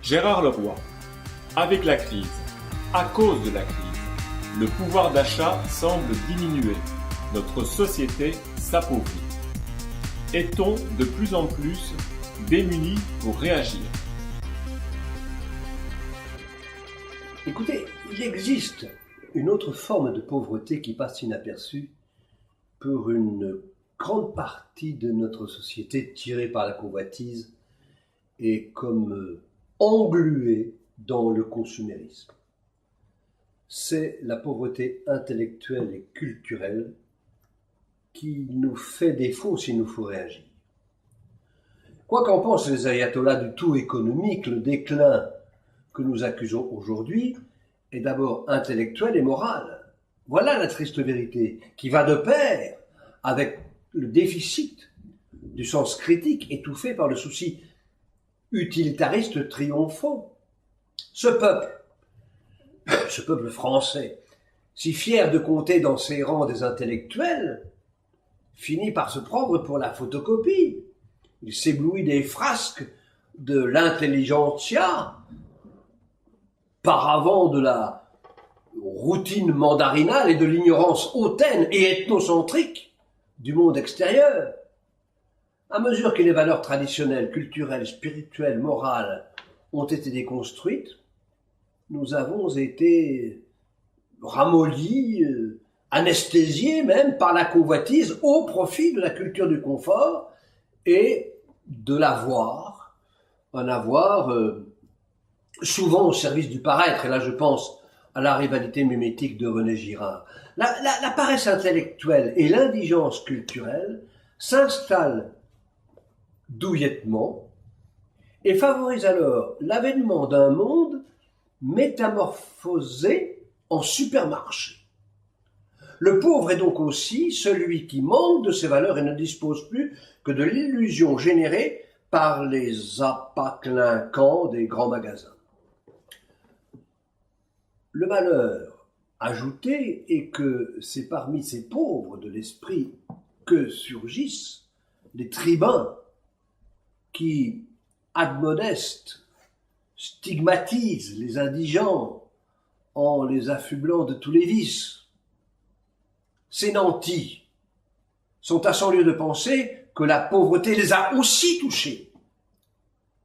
Gérard Leroy. Avec la crise, à cause de la crise, le pouvoir d'achat semble diminuer. Notre société s'appauvrit. Est-on de plus en plus démunis pour réagir? Écoutez, il existe une autre forme de pauvreté qui passe inaperçue pour une grande partie de notre société tirée par la convoitise et comme engluée dans le consumérisme. C'est la pauvreté intellectuelle et culturelle qui nous fait défaut s'il nous faut réagir. Quoi qu'en pensent les ayatollahs du tout économique, le déclin que nous accusons aujourd'hui est d'abord intellectuel et moral. Voilà la triste vérité qui va de pair avec le déficit du sens critique étouffé par le souci utilitariste triomphant. Ce peuple français, si fier de compter dans ses rangs des intellectuels, finit par se prendre pour la photocopie. Il s'éblouit des frasques de l'intelligentsia, paravent de la routine mandarinale et de l'ignorance hautaine et ethnocentrique du monde extérieur. À mesure que les valeurs traditionnelles, culturelles, spirituelles, morales ont été déconstruites, nous avons été ramollis, anesthésiés même par la convoitise au profit de la culture du confort et de l'avoir, un avoir souvent au service du paraître. Et là je pense à la rivalité mimétique de René Girard. La paresse intellectuelle et l'indigence culturelle s'installent douillettement et favorisent alors l'avènement d'un monde métamorphosé en supermarché. Le pauvre est donc aussi celui qui manque de ses valeurs et ne dispose plus que de l'illusion générée par les appâts clinquants des grands magasins. Le malheur ajouté est que c'est parmi ces pauvres de l'esprit que surgissent les tribuns qui admonestent, stigmatisent les indigents en les affublant de tous les vices. Ces nantis sont à 100 lieues de penser que la pauvreté les a aussi touchés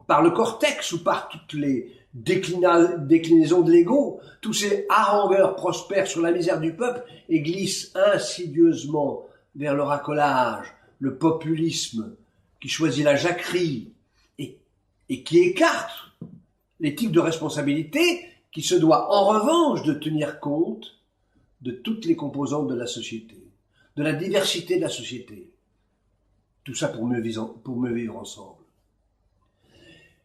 par le cortex ou par toutes les déclinaisons de l'ego. Tous ces harangueurs prospèrent sur la misère du peuple et glissent insidieusement vers le racolage, le populisme qui choisit la jacquerie et qui écarte l'éthique de responsabilité qui se doit en revanche de tenir compte de toutes les composantes de la société, de la diversité de la société. Tout ça pour mieux vivre ensemble.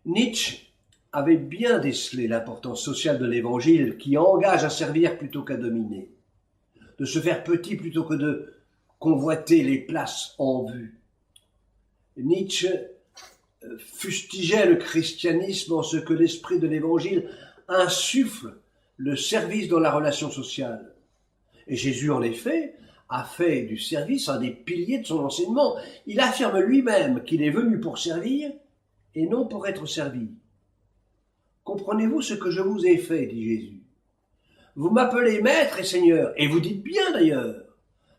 Nietzsche avait bien décelé l'importance sociale de l'évangile qui engage à servir plutôt qu'à dominer, de se faire petit plutôt que de convoiter les places en vue. Nietzsche fustigeait le christianisme en ce que l'esprit de l'évangile insuffle le service dans la relation sociale. Et Jésus, en effet, a fait du service un des piliers de son enseignement. Il affirme lui-même qu'il est venu pour servir et non pour être servi. Comprenez-vous ce que je vous ai fait, dit Jésus. Vous m'appelez maître et seigneur, et vous dites bien d'ailleurs,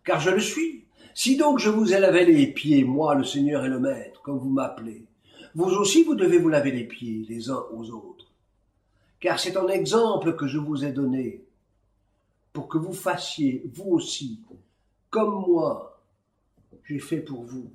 car je le suis. Si donc je vous ai lavé les pieds, moi le Seigneur et le maître, comme vous m'appelez, vous aussi vous devez vous laver les pieds les uns aux autres. Car c'est un exemple que je vous ai donné, pour que vous fassiez, vous aussi, comme moi, j'ai fait pour vous.